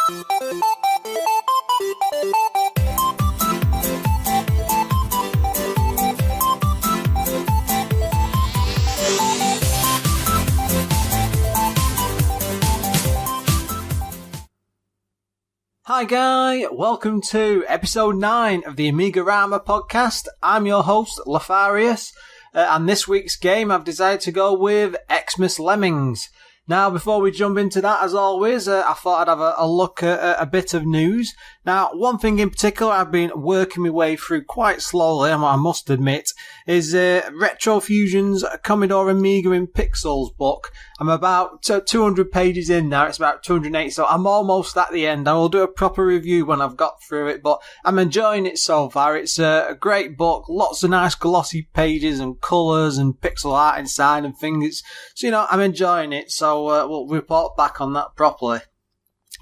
Hi Guy, welcome to episode 9 of the AMIGArama podcast. I'm your host, Lefarius, and this week's game I've decided to go with Xmas Lemmings. Now, before we jump into that, as always, I thought I'd have a look at a bit of news. Now, one thing in particular I've been working my way through quite slowly, I must admit, is Retro Fusion's Commodore Amiga in Pixels book. I'm about 200 pages in now, it's about 280, so I'm almost at the end. I will do a proper review when I've got through it, but I'm enjoying it so far. It's a great book, lots of nice glossy pages and colours and pixel art inside and things. So, I'm enjoying it, so we'll report back on that properly.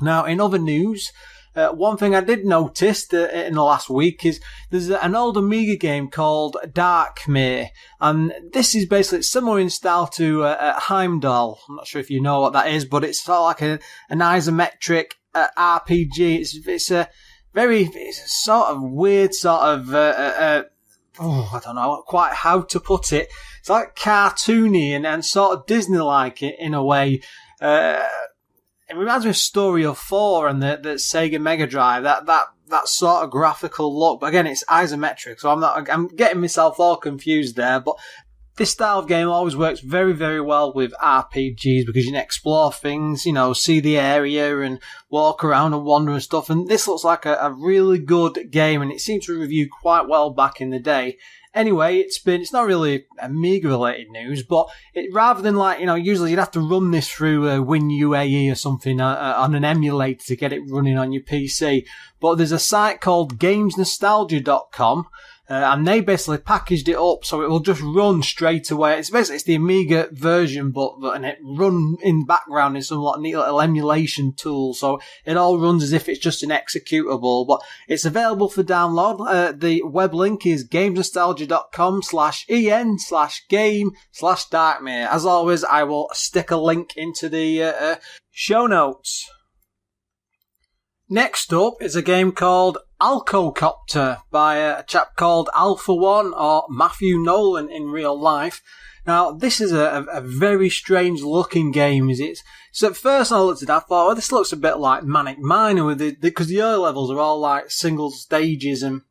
Now, in other news, one thing I did notice in the last week is there's an old Amiga game called Darkmere, and this is basically similar in style to Heimdall. I'm not sure if you know what that is, but it's sort of like an isometric RPG. It's a sort of weird sort of I don't know quite how to put it. It's like cartoony and sort of Disney-like in a way. It reminds me of Story of 4 and the Sega Mega Drive, that sort of graphical look. But again, it's isometric, so I'm getting myself all confused there. But this style of game always works very, very well with RPGs because you can explore things, see the area and walk around and wander and stuff. And this looks like a really good game, and it seemed to review quite well back in the day. Anyway, it's not really Amiga related news, but rather than usually you'd have to run this through WinUAE or something on an emulator to get it running on your PC. But there's a site called GamesNostalgia.com, and they basically packaged it up so it will just run straight away. It's the Amiga version, and it run in background in some neat little emulation tool, so it all runs as if it's just an executable. But it's available for download. The web link is gamesnostalgia.com/en/game/Darkmere. As always, I will stick a link into the show notes. Next up is a game called Alcocopter by a chap called Alpha One, or Matthew Nolan in real life. Now, this is a very strange looking game. So at first I looked at it, I thought, this looks a bit like Manic Miner because the early levels are all like single stages and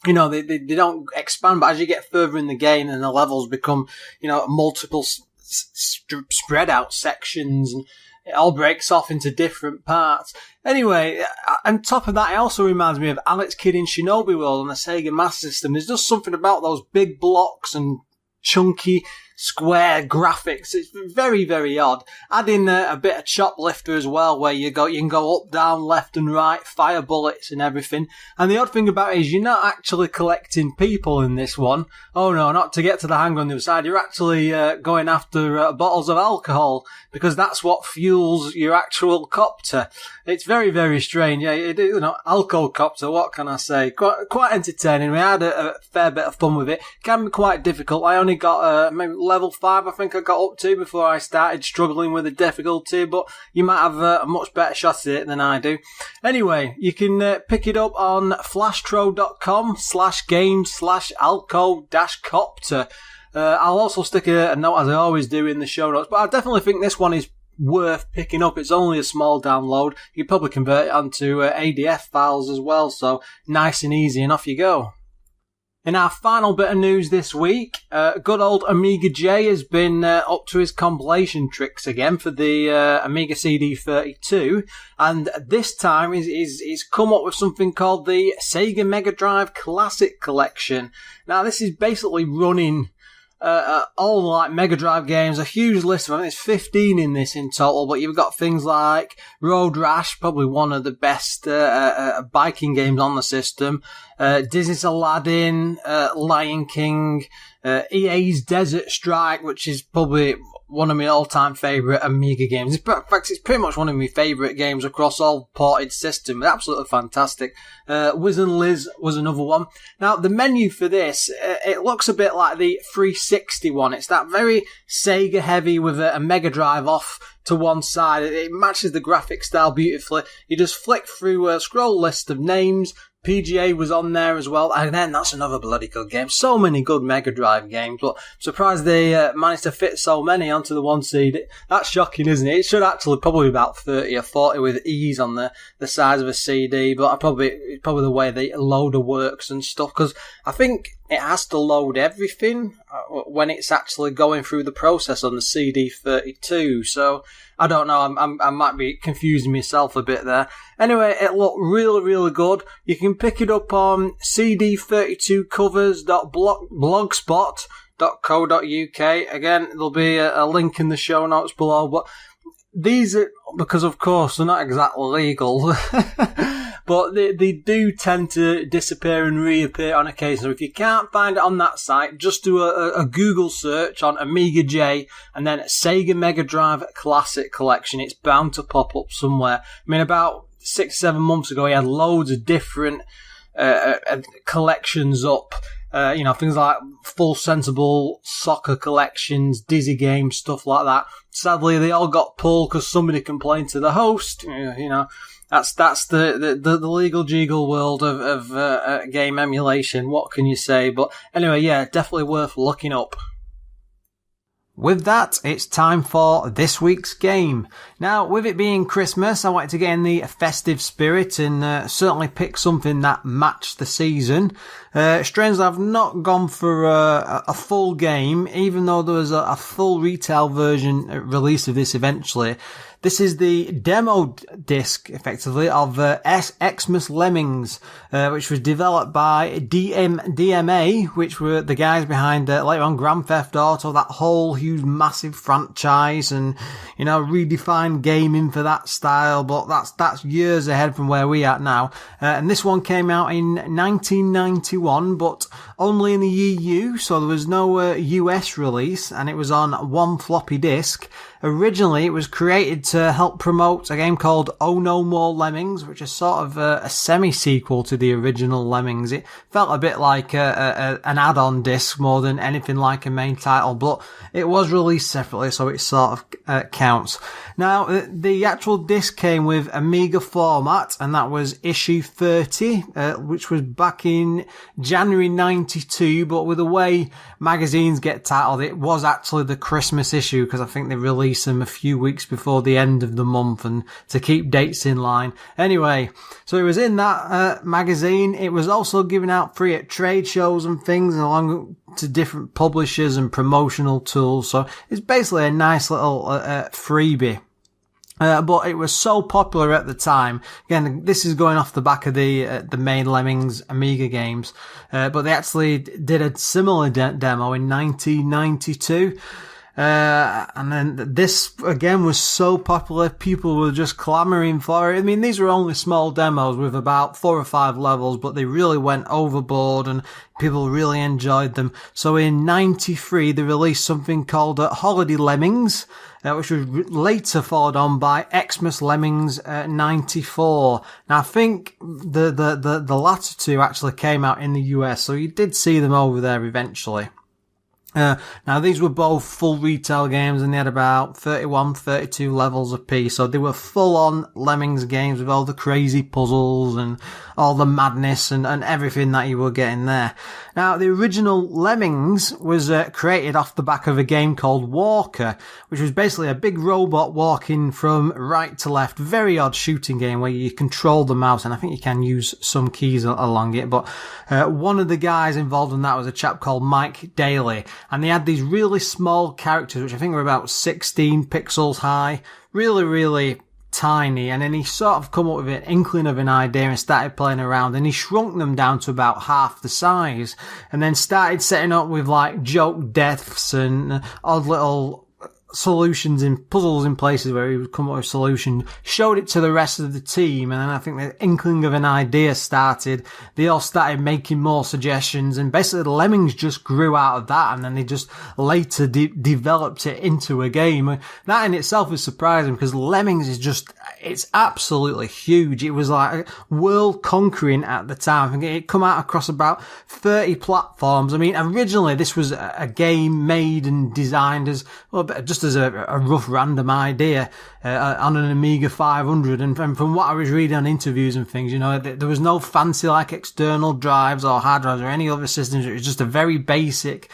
they don't expand, but as you get further in the game, then the levels become, multiple spread out sections, and it all breaks off into different parts. Anyway, on top of that, it also reminds me of Alex Kidd in Shinobi World on the Sega Master System. There's just something about those big blocks and chunky square graphics. It's very, very odd. Add in a bit of Choplifter as well, where you can go up, down, left and right, fire bullets and everything. And the odd thing about it is you're not actually collecting people in this one. Oh no, not to get to the hangar on the other side. You're actually going after bottles of alcohol, because that's what fuels your actual copter. It's very, very strange. Yeah, Alcocopter, what can I say? Quite entertaining. We had a fair bit of fun with it. Can be quite difficult. I only got maybe level 5, I think I got up to before I started struggling with the difficulty, but you might have a much better shot at it than I do. Anyway, you can pick it up on flashtro.com/games/alco-copter. I'll also stick a note, as I always do, in the show notes, but I definitely think this one is worth picking up. It's only a small download. You can probably convert it onto ADF files as well, so nice and easy, and off you go. In our final bit of news this week, good old Amiga J has been up to his compilation tricks again for the Amiga CD32, and this time he's come up with something called the Sega Mega Drive Classic Collection. Now, this is basically running all like Mega Drive games, a huge list of them. There's 15 in this in total, but you've got things like Road Rash, probably one of the best biking games on the system, Disney's Aladdin, Lion King, EA's Desert Strike, which is probably one of my all-time favourite Amiga games. In fact, it's pretty much one of my favourite games across all ported systems. Absolutely fantastic. Wiz and Liz was another one. Now, the menu for this, it looks a bit like the 360 one. It's that very Sega heavy with a Mega Drive off to one side. It matches the graphic style beautifully. You just flick through a scroll list of names. PGA was on there as well, and then that's another bloody good game. So many good Mega Drive games, but I'm surprised they managed to fit so many onto the one CD. That's shocking, isn't it? It should actually probably be about 30 or 40 with ease on the size of a CD, but probably the way the loader works and stuff, because I think it has to load everything when it's actually going through the process on the CD32, so I don't know, I might be confusing myself a bit there. Anyway, it looked really, really good. You can pick it up on cd32covers.blogspot.co.uk. Again, there'll be a link in the show notes below, but these are, because of course they're not exactly legal, but they do tend to disappear and reappear on occasion. So if you can't find it on that site, just do a Google search on Amiga J and then Sega Mega Drive Classic Collection. It's bound to pop up somewhere. I mean, about 6-7 months ago, he had loads of different collections up. Things like Full Sensible Soccer collections, Dizzy games, stuff like that. Sadly, they all got pulled because somebody complained to the host. That's the legal jiggle world of game emulation. What can you say? But anyway, yeah, definitely worth looking up. With that, it's time for this week's game. Now, with it being Christmas, I wanted to get in the festive spirit and certainly pick something that matched the season. Strangely, I've not gone for a full game, even though there was a full retail version release of this eventually. This is the demo disc, effectively, of Xmas Lemmings, which was developed by DMA, which were the guys behind later on Grand Theft Auto, that whole huge massive franchise, and redefined gaming for that style. But that's years ahead from where we are now. And this one came out in 1991, but only in the EU, so there was no US release, and it was on one floppy disk. Originally, it was created to help promote a game called Oh No More Lemmings, which is sort of a semi-sequel to the original Lemmings. It felt a bit like an add-on disc more than anything like a main title, but it was released separately, so it sort of counts. Now, the actual disc came with Amiga format, and that was issue 30, which was back in January 92, but with the way magazines get titled, it was actually the Christmas issue, because I think they released them a few weeks before the end of the month and to keep dates in line. Anyway, so it was in that magazine. It was also given out free at trade shows and things, along to different publishers and promotional tools. So it's basically a nice little freebie. But it was so popular at the time. Again, this is going off the back of the main Lemmings Amiga games. But they actually did a similar demo in 1992. And then this again was so popular, people were just clamoring for it. I mean, these were only small demos with about 4 or 5 levels, but they really went overboard and people really enjoyed them. So in 93, they released something called Holiday Lemmings, which was later followed on by Xmas Lemmings 94. Now, I think the latter two actually came out in the US, so you did see them over there eventually. Now these were both full retail games and they had about 31, 32 levels apiece, so they were full on Lemmings games with all the crazy puzzles and all the madness and everything that you were getting there. Now the original Lemmings was created off the back of a game called Walker, which was basically a big robot walking from right to left, very odd shooting game where you control the mouse, and I think you can use some keys along it, but one of the guys involved in that was a chap called Mike Daly. And they had these really small characters, which I think were about 16 pixels high, really, really tiny. And then he sort of come up with an inkling of an idea and started playing around, and he shrunk them down to about half the size, and then started setting up with like joke deaths and odd little solutions and puzzles in places where he would come up with solutions, showed it to the rest of the team, and then I think the inkling of an idea started. They all started making more suggestions, and basically the Lemmings just grew out of that, and then they just later developed it into a game. That in itself is surprising, because Lemmings is just, it's absolutely huge. It was like world conquering at the time. I think it come out across about 30 platforms. I mean, originally this was a game made and designed as, well, just as a rough random idea, on an Amiga 500, and from what I was reading on interviews and things, there was no fancy like external drives or hard drives or any other systems. It was just a very basic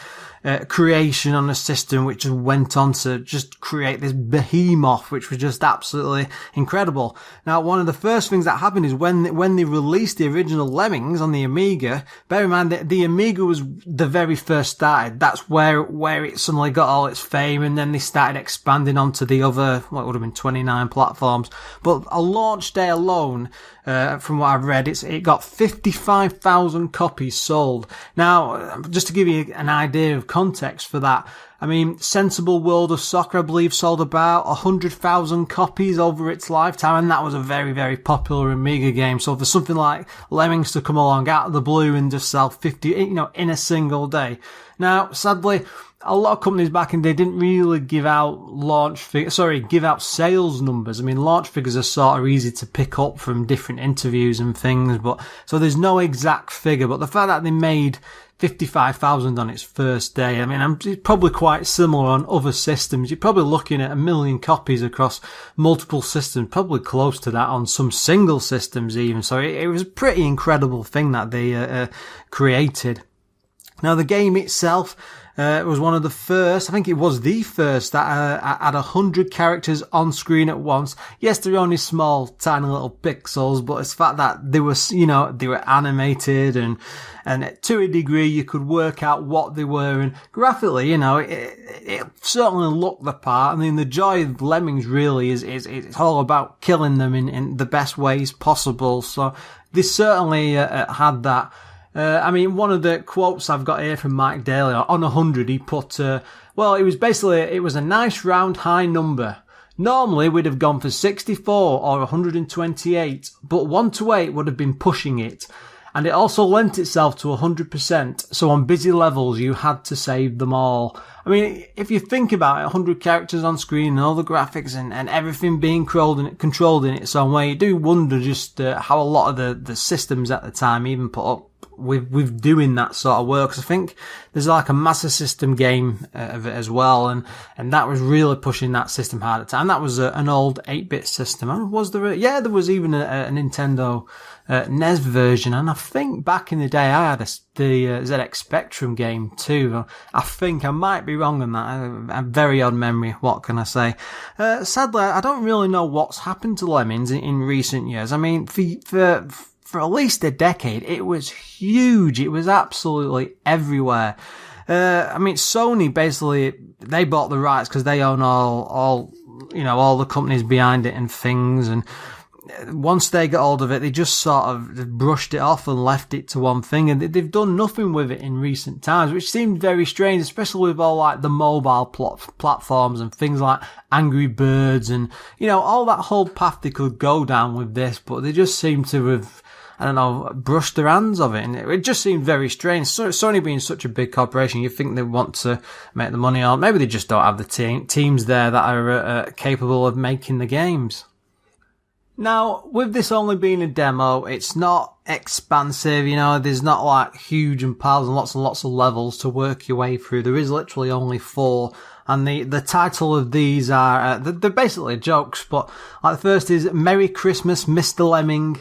creation on a system which just went on to just create this behemoth, which was just absolutely incredible. Now, one of the first things that happened is when they released the original Lemmings on the Amiga, bear in mind that the Amiga was the very first started. That's where it suddenly got all its fame, and then they started expanding onto the other, what would have been 29 platforms. But a launch day alone, from what I've read, it got 55,000 copies sold. Now, just to give you an idea of context for that, I mean, Sensible World of Soccer, I believe, sold about 100,000 copies over its lifetime, and that was a very, very popular Amiga game. So for something like Lemmings to come along out of the blue and just sell 50, in a single day. Now, sadly, a lot of companies back in the day didn't really give out sales numbers. I mean, launch figures are sort of easy to pick up from different interviews and things, so there's no exact figure, but the fact that they made 55,000 on its first day, I mean, it's probably quite similar on other systems. You're probably looking at 1 million copies across multiple systems, probably close to that on some single systems even. So it was a pretty incredible thing that they created. Now, the game itself was one of the first, I think it was the first, that had 100 characters on screen at once. Yes, they're only small, tiny little pixels, but it's the fact that they were animated, and to a degree you could work out what they were, and graphically, it certainly looked the part. I mean, the joy of Lemmings really is it's all about killing them in the best ways possible. So they certainly had that. I mean, one of the quotes I've got here from Mike Daly, on 100, he put, it was a nice round high number. Normally we'd have gone for 64 or 128, but 1 to 8 would have been pushing it. And it also lent itself to 100%, so on busy levels you had to save them all. I mean, if you think about it, 100 characters on screen and all the graphics and everything being controlled in its own way, you do wonder just how a lot of the systems at the time even put up with doing that sort of work. 'Cause I think there's like a Master System game of it as well, and that was really pushing that system hard at the time. That was an old 8-bit system. Was there? There was even a Nintendo NES version, and I think back in the day I had the ZX Spectrum game too. I think I might be wrong on that. A very odd memory. What can I say? Sadly, I don't really know what's happened to Lemmings in recent years. I mean, for at least a decade, it was huge. It was absolutely everywhere. I mean, Sony basically, they bought the rights because they own all the companies behind it and things. And once they got hold of it, they just sort of brushed it off and left it to one thing. And they've done nothing with it in recent times, which seemed very strange, especially with all like the mobile platforms and things like Angry Birds and, all that whole path they could go down with this. But they just seem to have, brushed their hands of it, and it just seemed very strange. So Sony being such a big corporation, you think they want to make the money on. Maybe they just don't have the teams there that are capable of making the games. Now, with this only being a demo, it's not expansive, there's not like huge and piles and lots of levels to work your way through. There is literally only 4. And the title of these are, they're basically jokes, but like the first is Merry Christmas, Mr. Lemming.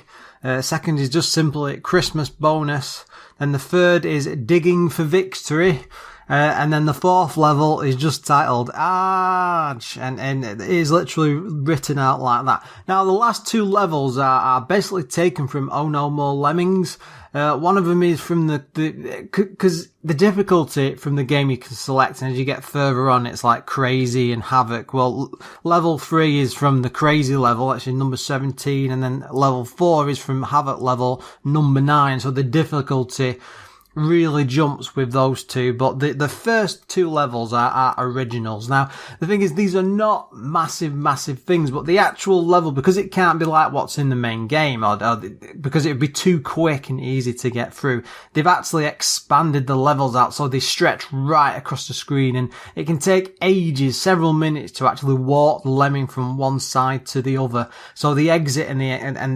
Second is just simply Christmas bonus. Then the third is Digging for Victory. And then the fourth level is just titled Arch, and it is literally written out like that. Now, the last 2 levels are basically taken from Oh No More Lemmings. One of them is from because the difficulty from the game you can select, and as you get further on, it's like Crazy and Havoc. Well, level 3 is from the Crazy level, actually number 17, and then level 4 is from Havoc level number 9. So the difficulty really jumps with those two, but the first 2 levels are originals. Now, the thing is, these are not massive things, but the actual level, because it can't be like what's in the main game, or because it would be too quick and easy to get through, they've actually expanded the levels out so they stretch right across the screen, and it can take ages, several minutes, to actually walk the lemming from one side to the other. So the exit and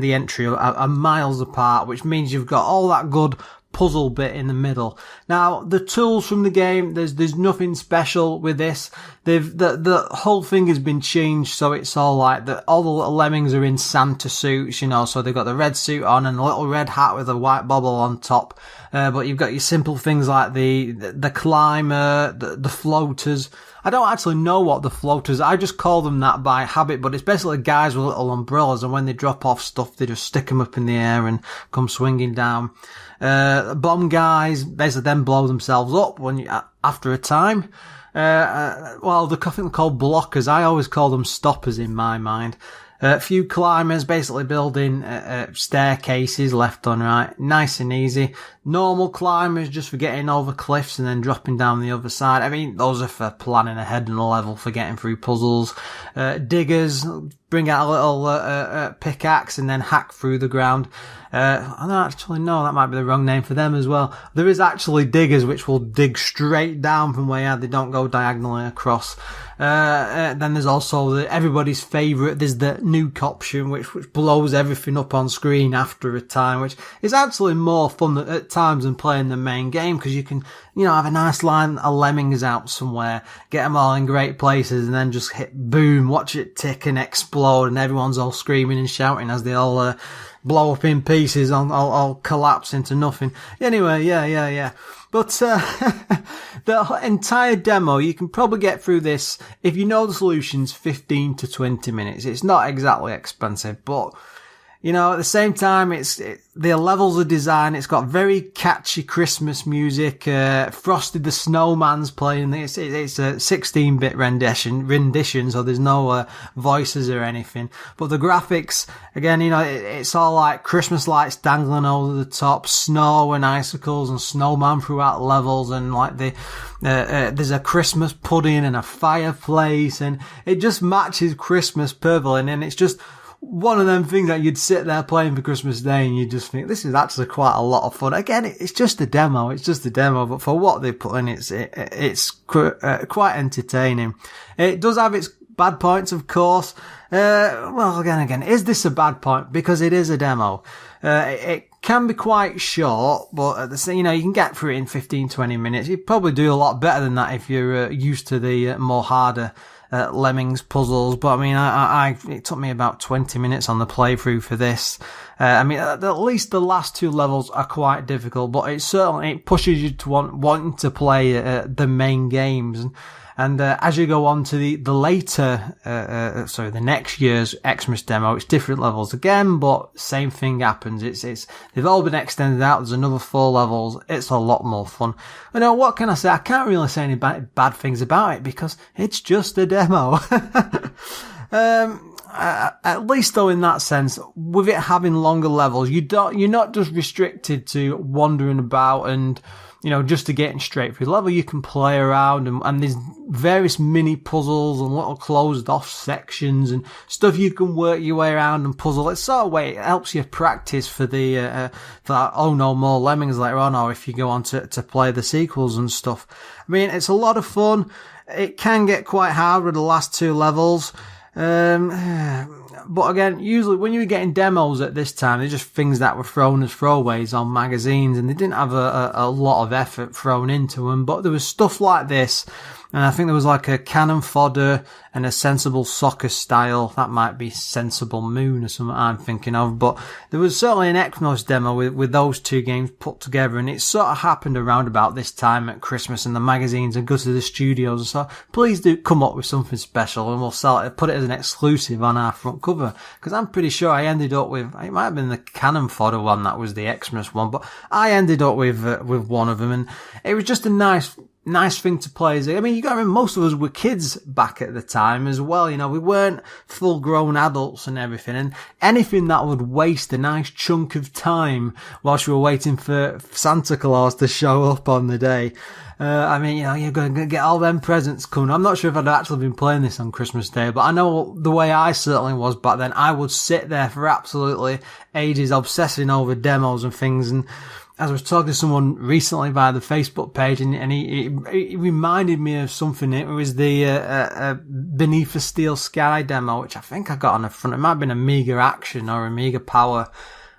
the entry are miles apart, which means you've got all that good puzzle bit in the middle. Now, the tools from the game, there's nothing special with this. The whole thing has been changed, so it's all like all the little lemmings are in Santa suits, so they've got the red suit on and a little red hat with a white bobble on top. But you've got your simple things like the climber, the floaters. I don't actually know what the floaters, I just call them that by habit, but it's basically guys with little umbrellas, and when they drop off stuff, they just stick them up in the air and come swinging down. Bomb guys, basically then blow themselves up after a time. Well, I think they're called blockers. I always call them stoppers in my mind. A few climbers, basically building staircases left and right, nice and easy. Normal climbers, just for getting over cliffs and then dropping down the other side. I mean, those are for planning ahead in a level, for getting through puzzles. Diggers, bring out a little pickaxe and then hack through the ground. I don't actually know, that might be the wrong name for them as well. There is actually diggers which will dig straight down from where you are, they don't go diagonally across. Then there's also everybody's favourite, there's the nuke option which blows everything up on screen after a time, which is actually more fun at times than playing the main game, because you can, have a nice line of lemmings out somewhere, get them all in great places, and then just hit boom, watch it tick and explode, and everyone's all screaming and shouting as they all blow up in pieces, all collapse into nothing. Anyway, yeah. But the entire demo, you can probably get through this, if you know the solutions, 15 to 20 minutes. It's not exactly expensive, but at the same time, the levels are designed. It's got very catchy Christmas music. Frosty the Snowman's playing. It's a 16-bit rendition, so there's no voices or anything. But the graphics, again, it's all like Christmas lights dangling over the top, snow and icicles and snowman throughout levels, and like there's a Christmas pudding and a fireplace, and it just matches Christmas perfectly, and it's just one of them things that you'd sit there playing for Christmas Day and you just think, this is actually quite a lot of fun. Again, it's just a demo, but for what they put in, it's quite entertaining. It does have its bad points, of course. Well, again, is this a bad point? Because it is a demo. It can be quite short, but at the same, you can get through it in 15, 20 minutes. You'd probably do a lot better than that if you're used to the more harder Lemmings puzzles, but I mean, it took me about 20 minutes on the playthrough for this. I mean, at least the last two levels are quite difficult, but it pushes you to wanting to play the main games. And as you go on to the next year's Xmas demo, it's different levels again, but same thing happens. They've all been extended out. There's another 4 levels. It's a lot more fun. What can I say? I can't really say any bad things about it because it's just a demo. At least though, in that sense, with it having longer levels, you're not just restricted to wandering about and, just to getting straight through the level. You can play around and there's various mini puzzles and little closed off sections and stuff you can work your way around and puzzle. It's sort of way it helps you practice for for that Oh No More Lemmings later on, or if you go on to play the sequels and stuff. I mean, it's a lot of fun. It can get quite hard with the last 2 levels. But again, usually when you were getting demos at this time, they're just things that were thrown as throwaways on magazines, and they didn't have a lot of effort thrown into them. But there was stuff like this, and I think there was like a cannon fodder and a sensible soccer style. That might be Sensible Moon or something I'm thinking of. But there was certainly an Xmas demo with those 2 games put together, and it sort of happened around about this time at Christmas, and the magazines and go to the studios and so please do come up with something special and we'll sell it, put it as an exclusive on our front cover. Because I'm pretty sure I ended up with, it might have been the cannon fodder one that was the Xmas one, but I ended up with one of them, and it was just a nice thing to play. I mean, you got to remember, most of us were kids back at the time as well. We weren't full grown adults and everything, and anything that would waste a nice chunk of time whilst we were waiting for Santa Claus to show up on the day. I mean, you're going to get all them presents coming. I'm not sure if I'd actually been playing this on Christmas Day, but I know the way I certainly was back then. I would sit there for absolutely ages obsessing over demos and things. And as I was talking to someone recently via the Facebook page, and he reminded me of something. It was the Beneath a Steel Sky demo, which I think I got on the front. It might have been Amiga Action or Amiga Power.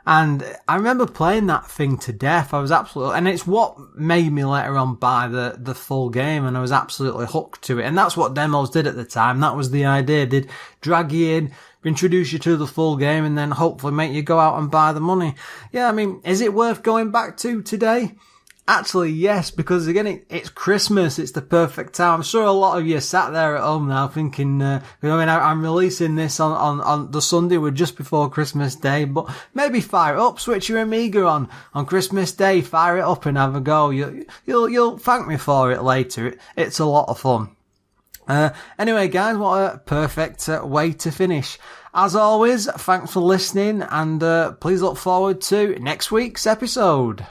And I remember playing that thing to death. I was absolutely, and it's what made me later on buy the full game, and I was absolutely hooked to it. And that's what demos did at the time. That was the idea. They'd drag you in, introduce you to the full game, and then hopefully make you go out and buy the money. Yeah, I mean, is it worth going back to today? Actually, yes, because again, it's Christmas. It's the perfect time. I'm sure a lot of you sat there at home now thinking, I'm releasing this on the Sunday, we're just before Christmas Day, but maybe fire it up, switch your Amiga on Christmas Day, fire it up and have a go. You'll thank me for it later. It's a lot of fun. Anyway, guys, what a perfect way to finish. As always, thanks for listening, and please look forward to next week's episode.